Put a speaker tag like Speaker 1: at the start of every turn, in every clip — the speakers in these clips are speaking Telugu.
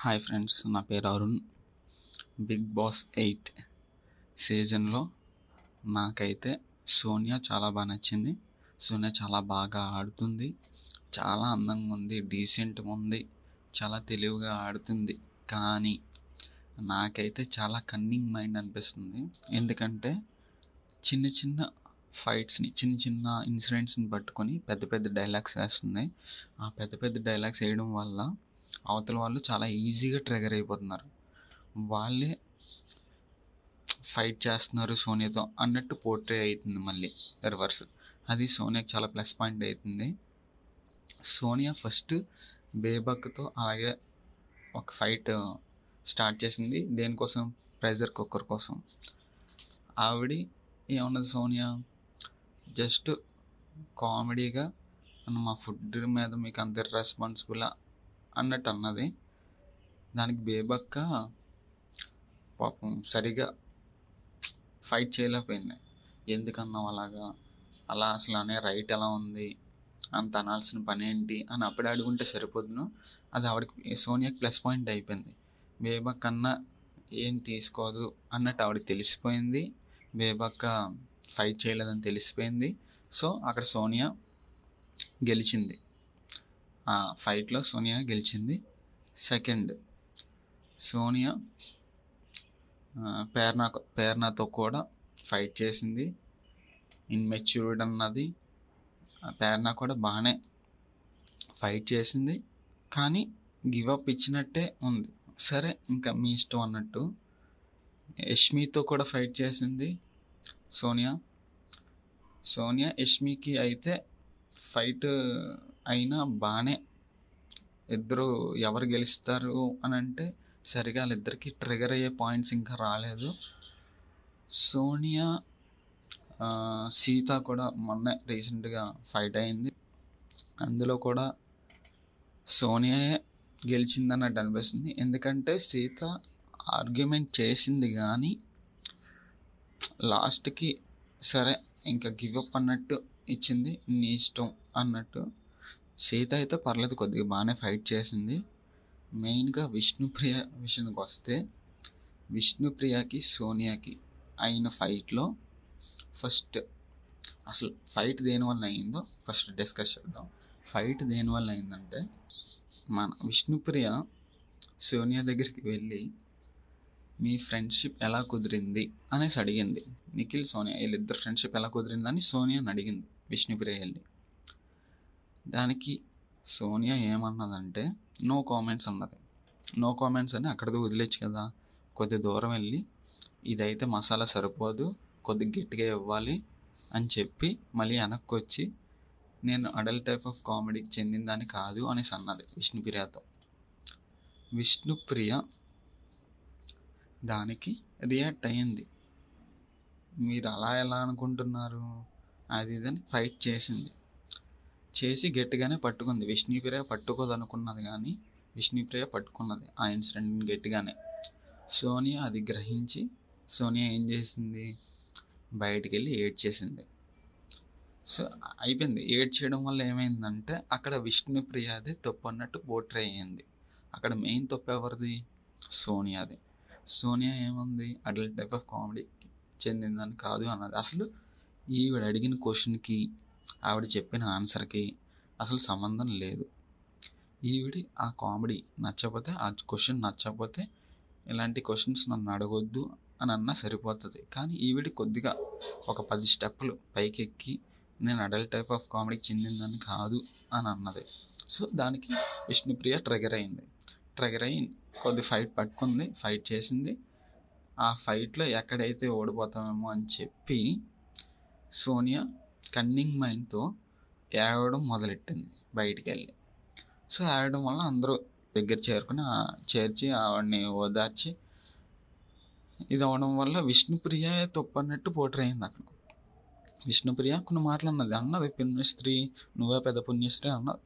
Speaker 1: హాయ్ ఫ్రెండ్స్, నా పేరు అరుణ్. బిగ్ బాస్ 8 సీజన్లో నాకైతే సోనియా చాలా బాగా నచ్చింది. సోనియా చాలా బాగా ఆడుతుంది, చాలా అందంగా ఉంది, డీసెంట్గా ఉంది, చాలా తెలివిగా ఆడుతుంది. కానీ నాకైతే చాలా కన్నింగ్ మైండ్ అనిపిస్తుంది. ఎందుకంటే చిన్న చిన్న ఫైట్స్ని, చిన్న చిన్న ఇన్సిడెంట్స్ని పట్టుకొని పెద్ద పెద్ద డైలాగ్స్ వేస్తుంది. ఆ పెద్ద పెద్ద డైలాగ్స్ వేయడం వల్ల అవతల వాళ్ళు చాలా ఈజీగా ట్రిగర్ అయిపోతున్నారు. వాళ్ళే ఫైట్ చేస్తున్నారు సోనియాతో అన్నట్టు పోర్ట్రే అవుతుంది, మళ్ళీ రివర్స్. అది సోనియాకి చాలా ప్లస్ పాయింట్ అవుతుంది. సోనియా ఫస్ట్ బేబక్తో అలాగే ఒక ఫైట్ స్టార్ట్ చేసింది. దేనికోసం? ప్రెజర్ కుక్కర్ కోసం. ఆవిడ ఏమన్నది సోనియా? జస్ట్ కామెడీగా మా ఫుడ్ మీద మీకు అంత రెస్పాన్సిబుల్ అన్నట్టు అన్నది. దానికి బేబక్క పాపం సరిగా ఫైట్ చేయలేకపోయింది. ఎందుకన్నావు అలాగా? అలా అసలు అనే రైట్ ఎలా ఉంది? అంత అనాల్సిన పని ఏంటి అని అప్పుడే అడుగుంటే సరిపోదును. అది ఆవిడకి, సోనియాకి ప్లస్ పాయింట్ అయిపోయింది. బేబక్క అన్న ఏం తీసుకోదు అన్నట్టు ఆవిడకి తెలిసిపోయింది. బేబక్క ఫైట్ చేయలేదని తెలిసిపోయింది. సో అక్కడ సోనియా గెలిచింది. ఆ ఫైట్లో సోనియా గెలిచింది. సెకండ్, సోనియా పేర్నాతో కూడా ఫైట్ చేసింది. ఇన్మెచ్యూర్డ్ అన్నది. పేర్నా కూడా బాగానే ఫైట్ చేసింది, కానీ గివ్ అప్ ఇచ్చినట్టే ఉంది. సరే, ఇంకా మీ ఇష్టం అన్నట్టు. యష్మితో కూడా ఫైట్ చేసింది సోనియా. యష్మికి అయితే ఫైట్ అయినా బాగానే, ఇద్దరు ఎవరు గెలుస్తారు అని అంటే సరిగా వాళ్ళిద్దరికి ట్రిగర్ అయ్యే పాయింట్స్ ఇంకా రాలేదు. సోనియా సీత కూడా మొన్న రీసెంట్గా ఫైట్ అయింది. అందులో కూడా సోనియాయే గెలిచిందన్నట్టు అనిపిస్తుంది. ఎందుకంటే సీత ఆర్గ్యుమెంట్ చేసింది, కానీ లాస్ట్కి సరే ఇంకా గివ్ అప్ అన్నట్టు ఇచ్చింది. నీ ఇష్టం అన్నట్టు. సీత అయితే పర్లేదు, కొద్దిగా బాగానే ఫైట్ చేసింది. మెయిన్గా విష్ణుప్రియ విషయానికి వస్తే, విష్ణుప్రియకి సోనియాకి అయిన ఫైట్లో ఫస్ట్ అసలు ఫైట్ దేనివల్ల అయిందో ఫస్ట్ డిస్కస్ చేద్దాం. ఫైట్ దేనివల్ల అయిందంటే, మన విష్ణుప్రియ సోనియా దగ్గరికి వెళ్ళి మీ ఫ్రెండ్షిప్ ఎలా కుదిరింది అనేసి అడిగింది. నిఖిల్, సోనియా వీళ్ళిద్దరు ఫ్రెండ్షిప్ ఎలా కుదిరిందని సోనియాని అడిగింది విష్ణుప్రియ వెళ్ళి. దానికి సోనియా ఏమన్నదంటే నో కామెంట్స్ అన్నది. నో కామెంట్స్ అని అక్కడితో వదిలేచ్చు కదా, కొద్ది దూరం వెళ్ళి ఇదైతే మసాలా సరిపోదు, కొద్ది గట్టిగా ఇవ్వాలి అని చెప్పి మళ్ళీ వెనక్కి వచ్చి నేను అడల్ట్ టైప్ ఆఫ్ కామెడీకి చెందిందని కాదు అనేసి అన్నది విష్ణుప్రియతో. విష్ణుప్రియ దానికి రియాక్ట్ అయ్యింది. మీరు అలా ఎలా అనుకుంటున్నారు అది ఇదని ఫైట్ చేసింది. చేసి గట్టిగానే పట్టుకుంది. విష్ణుప్రియ పట్టుకోదు అనుకున్నది, కానీ విష్ణుప్రియ పట్టుకున్నది ఆ ఇన్సిడెంట్ని గట్టిగానే. సోనియా అది గ్రహించి సోనియా ఏం చేసింది? బయటికి వెళ్ళి ఏడ్చేసింది. సో అయిపోయింది. ఏడ్చేయడం వల్ల ఏమైందంటే అక్కడ విష్ణుప్రియదే తప్పు అన్నట్టు పోర్ట్రే అయ్యింది. అక్కడ మెయిన్ తప్పు ఎవరిది? సోనియాది. సోనియా ఏముంది? అడల్ట్ టైప్ ఆఫ్ కామెడీకి చెందిందని కాదు అన్నది. అసలు ఈవిడ అడిగిన క్వశ్చన్కి ఆవిడ చెప్పిన ఆన్సర్కి అసలు సంబంధం లేదు. ఈవిడి ఆ కామెడీ నచ్చకపోతే, ఆ క్వశ్చన్ నచ్చకపోతే ఇలాంటి క్వశ్చన్స్ నన్ను అడగొద్దు అని అన్నా సరిపోతుంది. కానీ ఈవిడి కొద్దిగా ఒక 10 స్టెప్పులు పైకి ఎక్కి నేను అడల్ట్ టైప్ ఆఫ్ కామెడీకి చెందిందని కాదు అని అన్నది. సో దానికి విష్ణుప్రియ ట్రిగర్ అయింది. ట్రిగర్ అయ్యి కొద్ది ఫైట్ పట్టుకుంది, ఫైట్ చేసింది. ఆ ఫైట్లో ఎక్కడైతే ఓడిపోతామేమో అని చెప్పి సోనియా కన్నింగ్ మైండ్తో ఏడవడం మొదలెట్టింది బయటికి వెళ్ళి. సో ఏడవడం వల్ల అందరూ దగ్గర చేర్చి ఆవిడని ఓదార్చి ఇది అవడం వల్ల విష్ణుప్రియ తప్పు అన్నట్టు పోర్ట్రే అయింది. అక్కడ విష్ణుప్రియ కొన్ని మాటలు అన్నది పుణ్యశ్రీ, నువ్వే పెద్ద పుణ్యశ్రీ అన్నది.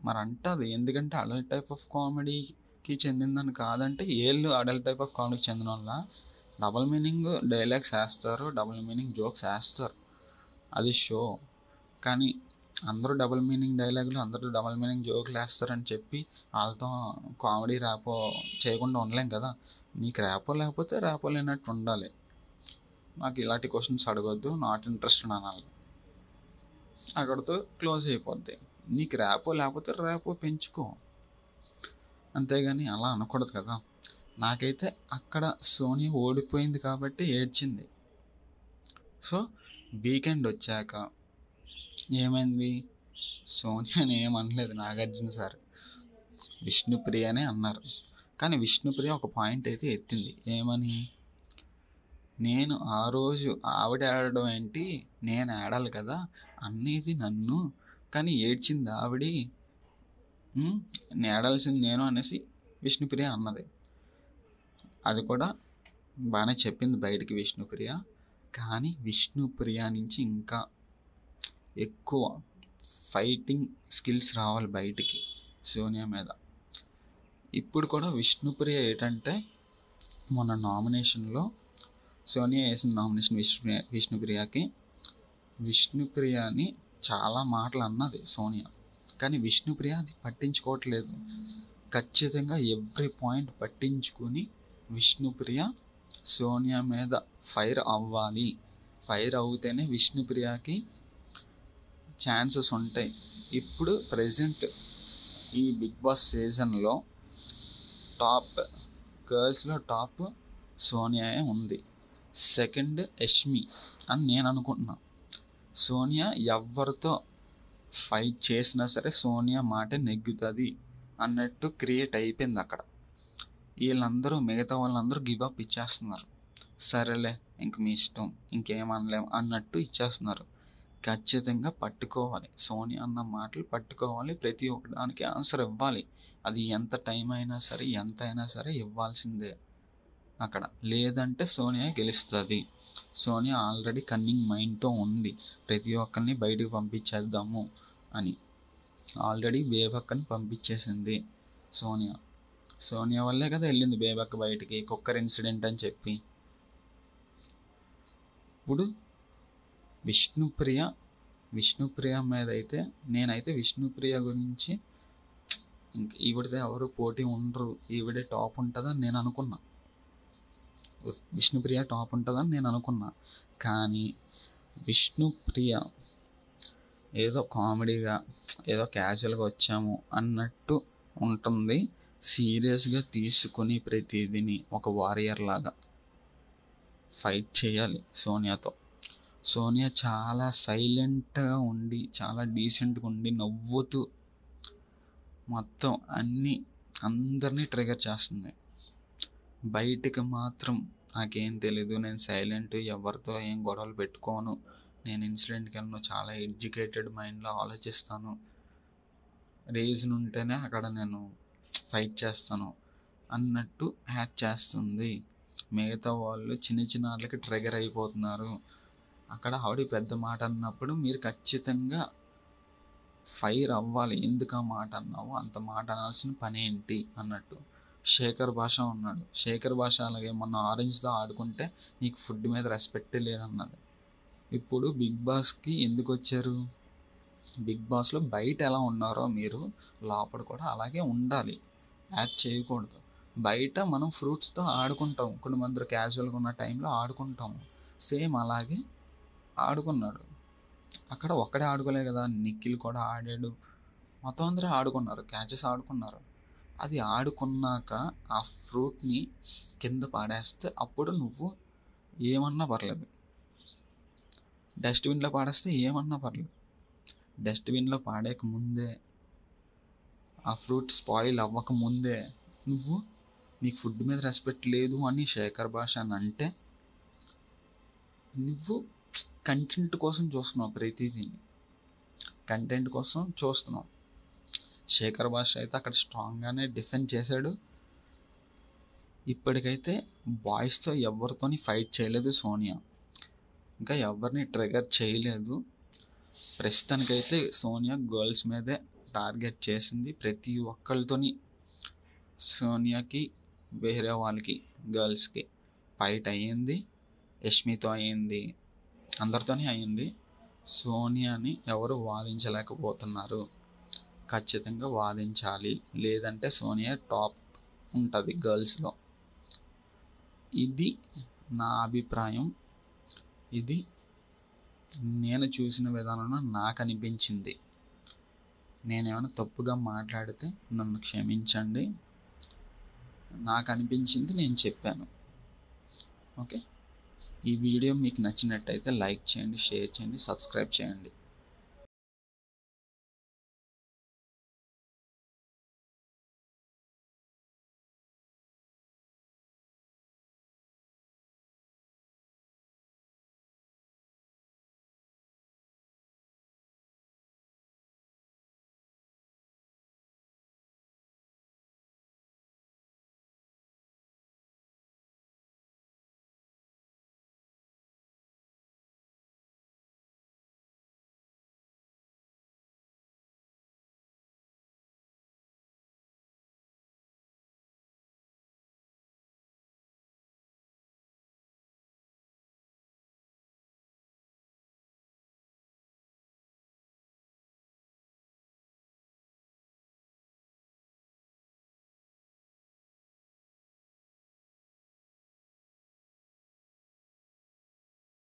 Speaker 1: మరి అంటది, ఎందుకంటే అడల్ట్ టైప్ ఆఫ్ కామెడీకి చెందిందని కాదంటే ఏళ్ళు అడల్ట్ టైప్ ఆఫ్ కామెడీకి చెందిన వల్ల డబుల్ మీనింగ్ డైలాగ్స్ వేస్తారు, డబుల్ మీనింగ్ జోక్స్ వేస్తారు, అది షో. కానీ అందరూ డబుల్ మీనింగ్ డైలాగులు, అందరూ డబుల్ మీనింగ్ జోకులు వేస్తారని చెప్పి వాళ్ళతో కామెడీ ర్యాపో చేయకుండా ఉండలేం కదా. నీకు ర్యాపో లేకపోతే ర్యాపో లేనట్టు ఉండాలి. నాకు ఇలాంటి క్వశ్చన్స్ అడగొద్దు, నాట్ ఇంట్రెస్టెడ్ అనాలి. అక్కడితో క్లోజ్ అయిపోద్ది. నీకు ర్యాపో లేకపోతే ర్యాపో పెంచుకో, అంతేగాని అలా అనకూడదు కదా. నాకైతే అక్కడ సోనియా ఓడిపోయింది కాబట్టి ఏడ్చింది. సో వీకెండ్ వచ్చాక ఏమైంది, సోనియాని ఏమనలేదు నాగార్జున సార్, విష్ణుప్రియనే అన్నారు. కానీ విష్ణుప్రియ ఒక పాయింట్ అయితే ఎత్తింది. ఏమని, నేను ఆ రోజు ఆవిడ ఆడడం ఏంటి, నేను ఆడాలి కదా అనేది నన్ను, కానీ ఏడ్చింది ఆవిడి, నేడాల్సింది నేను అనేసి విష్ణుప్రియ అన్నది. అది కూడా బాగానే చెప్పింది బయటికి విష్ణుప్రియ. కానీ విష్ణుప్రియ నుంచి ఇంకా ఎక్కువ ఫైటింగ్ స్కిల్స్ రావాలి బయటికి సోనియా మీద. ఇప్పుడు కూడా విష్ణుప్రియ ఏంటంటే, మొన్న నామినేషన్లో సోనియా వేసిన నామినేషన్ విష్ణుప్రియకి, విష్ణుప్రియని చాలా మాటలు అన్నది సోనియా. కానీ విష్ణుప్రియ అది పట్టించుకోవట్లేదు. ఖచ్చితంగా ఎవ్రీ పాయింట్ పట్టించుకుని విష్ణుప్రియ సోనియా మీద ఫైర్ అవ్వాలి. ఫైర్ అవుతేనే విష్ణుప్రియకి ఛాన్సెస్ ఉంటాయి. ఇప్పుడు ప్రజెంట్ ఈ బిగ్ బాస్ సీజన్లో టాప్ గర్ల్స్లో టాప్ సోనియా ఉంది, సెకండ్ యష్మి అని నేను అనుకుంటున్నా. సోనియా ఎవరితో ఫైట్ చేసినా సరే సోనియా మాట నెగ్గుతుంది అన్నట్టు క్రియేట్ అయిపోయింది అక్కడ. వీళ్ళందరూ మిగతా వాళ్ళందరూ గివ్ అప్ ఇచ్చేస్తున్నారు. సరేలే ఇంక మీ ఇష్టం, ఇంకేమనలేం అన్నట్టు ఇచ్చేస్తున్నారు. ఖచ్చితంగా పట్టుకోవాలి, సోనియా అన్న మాటలు పట్టుకోవాలి. ప్రతి ఒక్కదానికి ఆన్సర్ ఇవ్వాలి. అది ఎంత టైం అయినా సరే, ఎంత అయినా సరే ఇవ్వాల్సిందే అక్కడ. లేదంటే సోనియా గెలుస్తుంది. సోనియా ఆల్రెడీ కన్నింగ్ మైండ్తో ఉంది, ప్రతి ఒక్కరిని బయటకు పంపించేద్దాము అని. ఆల్రెడీ బేబక్కని పంపించేసింది సోనియా. సోనియా వల్లే కదా వెళ్ళింది బేబక్క బయటికి, కుక్కర్ ఇన్సిడెంట్ అని చెప్పి. ఇప్పుడు విష్ణుప్రియ మీద అయితే నేనైతే విష్ణుప్రియ గురించి ఇంక ఈవిడితే ఎవరు పోటీ ఉండరు, ఈవిడే టాప్ ఉంటుందని నేను అనుకున్నా. విష్ణుప్రియ టాప్ ఉంటుందని నేను అనుకున్నా. కానీ విష్ణుప్రియ ఏదో కామెడీగా, ఏదో క్యాజువల్గా వచ్చాము అన్నట్టు ఉంటుంది. సీరియస్గా తీసుకొని ప్రతిదీని ఒక వారియర్ లాగా ఫైట్ చేయాలి సోనియాతో. సోనియా చాలా సైలెంట్గా ఉండి, చాలా డీసెంట్గా ఉండి, నవ్వుతూ మొత్తం అందరినీ ట్రిగర్ చేస్తుంది. బయటికి మాత్రం నాకేం తెలీదు, నేను సైలెంట్, ఎవరితో ఏం గొడవలు పెట్టుకోను, నేను ఇన్సిడెంట్కి వెళ్ళను, చాలా ఎడ్యుకేటెడ్ మైండ్లో ఆలోచిస్తాను, రీజన్ ఉంటేనే అక్కడ నేను ఫైట్ చేస్తాను అన్నట్టు యాక్ట్ చేస్తుంది. మిగతా వాళ్ళు చిన్న చిన్న వాటికి ట్రిగర్ అయిపోతున్నారు. అక్కడ ఆవిడ పెద్ద మాట అన్నప్పుడు మీరు ఖచ్చితంగా ఫైర్ అవ్వాలి. ఎందుకు ఆ మాట అన్నావు, అంత మాట అనాల్సిన పని ఏంటి అన్నట్టు. శేఖర్ భాష ఉన్నాడు, శేఖర్ భాష అలాగే మొన్న ఆరెంజ్తో ఆడుకుంటే నీకు ఫుడ్ మీద రెస్పెక్ట్ లేదన్నది. ఇప్పుడు బిగ్ బాస్కి ఎందుకు వచ్చారు, బిగ్ బాస్లో బయట ఎలా ఉన్నారో మీరు లోపల కూడా అలాగే ఉండాలి, యాక్ట్ చేయకూడదు. బయట మనం ఫ్రూట్స్తో ఆడుకుంటాం, కొన్ని మంది క్యాజువల్గా ఉన్న టైంలో ఆడుకుంటాము, సేమ్ అలాగే ఆడుకున్నాడు. అక్కడ ఒక్కడే ఆడుకోలే కదా, నిఖిల్ కూడా ఆడాడు, మొత్తం అందరూ ఆడుకున్నారు, క్యాచెస్ ఆడుకున్నారు. అది ఆడుకున్నాక ఆ ఫ్రూట్ని కింద పాడేస్తే అప్పుడు నువ్వు ఏమన్నా పర్లేదు, డస్ట్బిన్లో పాడేస్తే ఏమన్నా పర్లేదు. డస్ట్బిన్లో పాడేక ముందే, ఆ ఫ్రూట్ స్పాయిల్ అవ్వక ముందే నీకు ఫుడ్ మీద రెస్పెక్ట్ లేదు అని శేఖర్ భాష అని అంటే, నువ్వు కంటెంట్ కోసం చూస్తున్నావు, ప్రతిదీని కంటెంట్ కోసం చూస్తున్నావు. శేఖర్ భాష అయితే అక్కడ స్ట్రాంగ్గానే డిఫెండ్ చేశాడు. ఇప్పటికైతే బాయ్స్తో ఎవరితోని ఫైట్ చేయలేదు సోనియా, ఇంకా ఎవరిని ట్రిగర్ చేయలేదు. ప్రస్తుతానికైతే సోనియా గర్ల్స్ మీదే టార్గెట్ చేసింది. ప్రతి ఒక్కరితోని సోనియాకి, వేరే వాళ్ళకి, గర్ల్స్కి ఫైట్ అయ్యింది. యష్మితో అయ్యింది, అందరితోనే అయ్యింది. సోనియాని ఎవరు వాదించలేకపోతున్నారు. ఖచ్చితంగా వాదించాలి, లేదంటే సోనియా టాప్ ఉంటుంది గర్ల్స్లో. ఇది నా అభిప్రాయం. ఇది నేను చూసిన విధానంలో నాకు అనిపించింది. నేనేమైనా తప్పుగా మాట్లాడితే నన్ను క్షమించండి. నాకు అనిపించింది నేను చెప్పాను. ఓకే, ఈ వీడియో మీకు నచ్చినట్టయితే లైక్ చేయండి, షేర్ చేయండి, సబ్స్క్రైబ్ చేయండి.